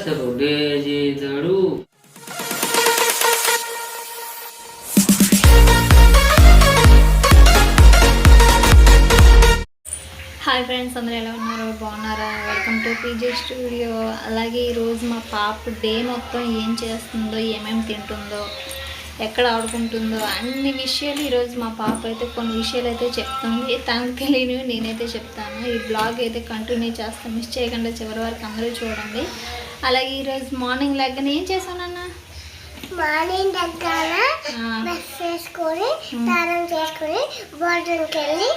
అసలు చేస్తాడు. Hi friends, అందరూ ఎలా ఉన్నారు? బాగున్నారా? Welcome to PJ studio. అలాగే ఈరోజు మా పాప డే మొత్తం ఏం చేస్తుందో, ఏమేమి తింటుందో, ఎక్కడ ఆడుకుంటుందో అన్ని విషయాలు ఈరోజు మా పాప అయితే కొన్ని విషయాలు అయితే చెప్తుంది. తనకు తెలియనివి నేనైతే చెప్తాను. ఈ బ్లాగ్ అయితే కంటిన్యూ చేస్తాను, మిస్ చేయకుండా చివరి వరకు అందరూ చూడండి. అలాగే ఈరోజు మార్నింగ్ లెగ్గన ఏం చేశానన్నా? మార్నింగ్ దగ్గర బ్రష్ చేసుకొని స్నానం చేసుకొని బాత్రూమ్కి వెళ్ళి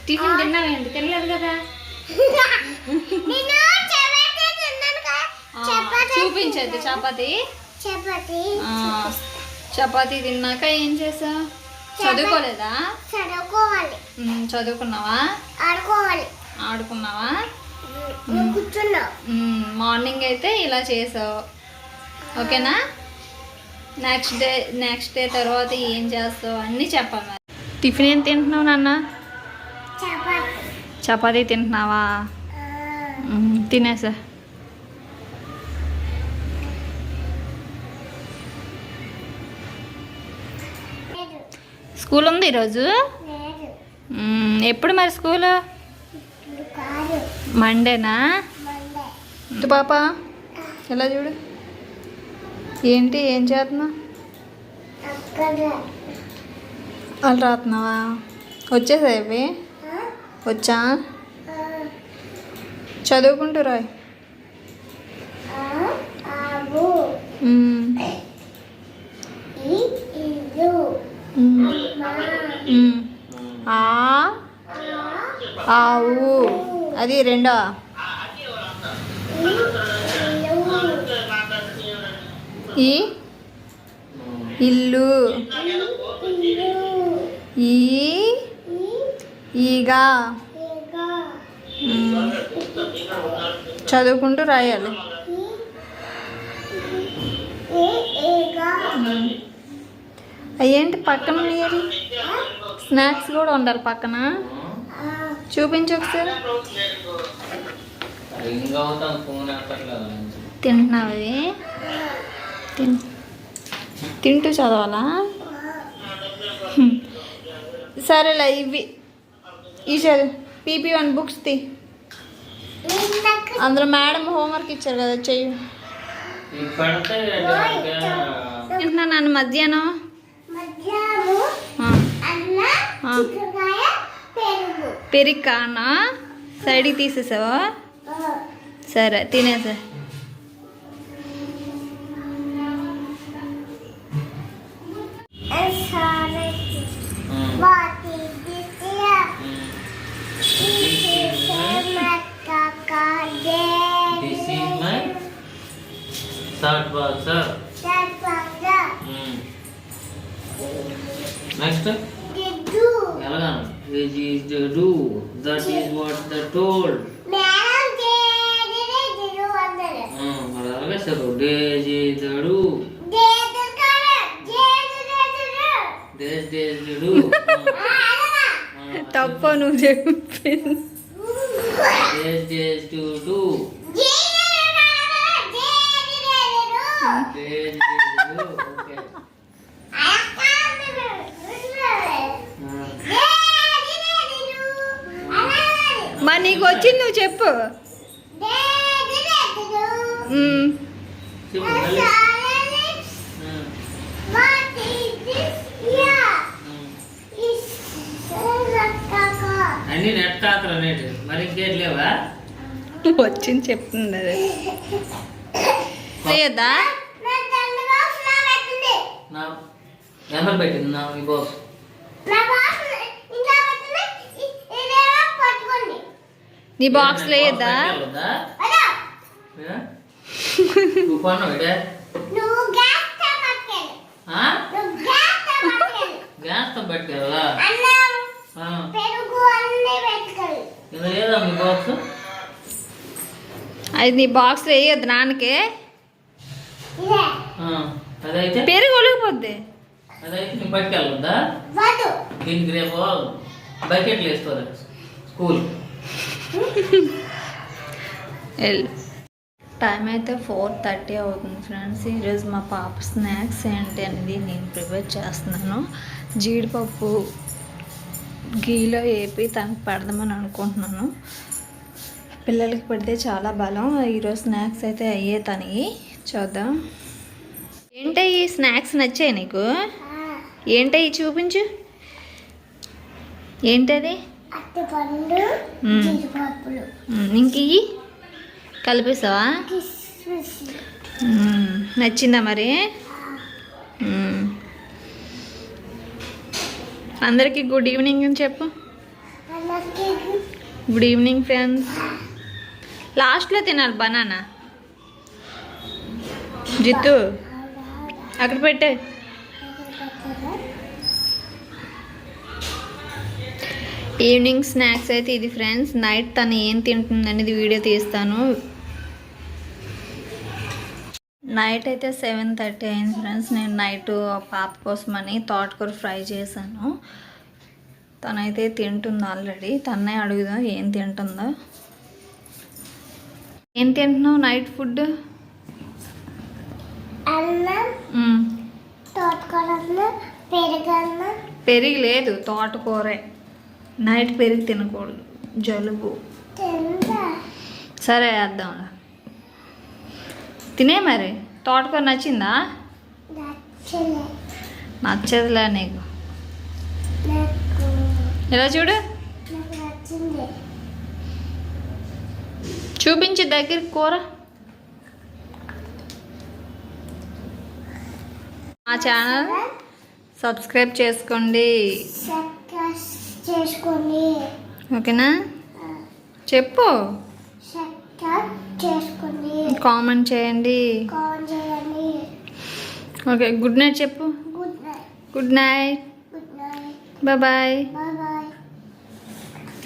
టిఫిన్ తిన్నావేంటి? తినలేదు కదా. చూపించద్దు. చపాతీ తిన్నాక ఏం చేసా? చదువుకోలేదా? చదువుకున్నావా? ఆడుకున్నావా? మార్నింగ్ అయితే ఇలా చేసావు, ఓకేనా? నెక్స్ట్ డే తర్వాత ఏం చేస్తావు అన్నీ చెప్పాలి. టిఫిన్ ఏం తింటున్నావు నాన్న? చపాతీ తింటున్నావా? తినేసా. స్కూల్ ఉంది ఈరోజు? ఎప్పుడు మరి స్కూలు? మండేనా? పాప ఎలా చూడు. ఏంటి ఏం చేస్తున్నావు? వాళ్ళు రాస్తున్నావా? వచ్చేసా ఇవి? వచ్చా? చదువుకుంటూ రాయ్. ఆవు అది రెండో. ఈ ఇల్లు. ఈగా. చదువుకుంటూ రాయాలి. అయ్యేంటి పక్కన ఉన్నాయి? స్నాక్స్ కూడా ఉండాలి పక్కన. చూపించు ఒకసారి. తింటున్నావి? తింటూ చదవాలా? సరేలే, ఇవి ఈ చదువు. PP1 బుక్స్ తీ. అందులో మేడం హోంవర్క్ ఇచ్చారు కదా, చెయ్యి. తింటున్నా నన్ను మధ్యాహ్నం పెరికానా సైడ్కి తీసేసావా? సరే తినేసా. నెక్స్ట్ ఎలాగా? This is the do. That is what the told. మరి అలాగే sir డేజ్ is the do. Days the do. తప్ప నువ్వు చెప్పి. Days to do. Days to do. Okay. మరి నీకు వచ్చింది నువ్వు చెప్పు. అన్ని నెట్ కాకరా నెట్. మరి ఇంకేం లేవా? వచ్చింది చెప్తుంది. అది చేయొద్దా? ఎవరు పెట్టింది నా ఈ బాక్స్? నీ బాక్స్ లేదా? గ్యాస్ తో పెట్టుకెళ్ళా? లేదా మీ బాక్స్? అది నీ బాక్స్ వేయద్దు నాన్నకే. అదైతే పెరుగు ఒలిగిపోద్ది. అదైతే నీకు పట్టుకెళ్ళొద్దా? దీనికి రేపు బకెట్లు వేసుకోవాలి స్కూల్. వెళ్ళు. టైం అయితే 4:30 అవుతుంది ఫ్రెండ్స్. ఈరోజు మా పాప స్నాక్స్ ఏంటి అనేది నేను ప్రిపేర్ చేస్తున్నాను. జీడిపప్పు గీలో వేపి తనకు పెడదామని అనుకుంటున్నాను. పిల్లలకి పెడితే చాలా బలం. ఈరోజు స్నాక్స్ అయితే అయ్యే తనకి. చూద్దాం. ఏంటయ్యి స్నాక్స్ నచ్చాయి నీకు? ఏంటయ్యి చూపించు. ఏంటది? అరటిపండు, జీడిపప్పులు, ఇంక ఇయ్యి కలిపేసావా? కిస్మిస్. నచ్చిందా మరి? అందరికీ గుడ్ ఈవినింగ్ అని చెప్పు. అలాగే గుడ్ ఈవినింగ్ ఫ్రెండ్స్. లాస్ట్లో తినాలి బనానా. జిత్తు అక్కడ పెట్టే. ఈవినింగ్ స్నాక్స్ అయితే ఇది ఫ్రెండ్స్. నైట్ తను ఏం తింటుంది అనేది వీడియో తీస్తాను. నైట్ అయితే 7:30 అయింది ఫ్రెండ్స్. నేను నైట్ పాప కోసమని తోటకూర ఫ్రై చేశాను. తనైతే తింటుంది ఆల్రెడీ. తన్నే అడుగుదాం ఏం తింటుందో. ఏం తింటున్నావు నైట్ ఫుడ్? అన్నం, తోటకూర అన్నం, పెరుగన్నం. పెరుగు లేదు, తోటకూరే. నైట్ పెరుగు తినకూడదు, జలుబు. తిందా? సరే వేద్దాం. తినే మరి. తోటకూర నచ్చిందా? నచ్చలే నచ్చదులే నీకు. నాకు. ఇలా చూడు, నాకు నచ్చింది. చూపించి దగ్గర కూర. మా ఛానల్ సబ్స్క్రైబ్ చేసుకోండి, సబ్స్క్రైబ్ చేసుకోండి. ఓకేనా? చెప్పు. సబ్స్క్రైబ్ చేసుకోండి. కామెంట్ చేయండి. కామెంట్ చేయండి. ఓకే, గుడ్ నైట్ చెప్పు. Good night. Good night. Good night. Bye bye. Bye bye.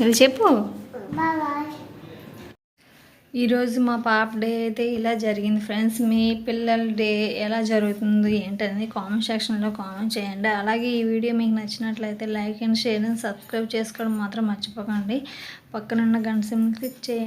ఇలా చెప్పు. Bye bye. ఈరోజు మా పాప డే అయితే ఇలా జరిగింది ఫ్రెండ్స్. మీ పిల్లల డే ఎలా జరుగుతుంది ఏంటనేది కామెంట్ సెక్షన్లో కామెంట్ చేయండి. అలాగే ఈ వీడియో మీకు నచ్చినట్లయితే like and share and subscribe చేసుకోవడం మాత్రం మర్చిపోకండి. పక్కనున్న గంట సింబల్ క్లిక్ చేయండి.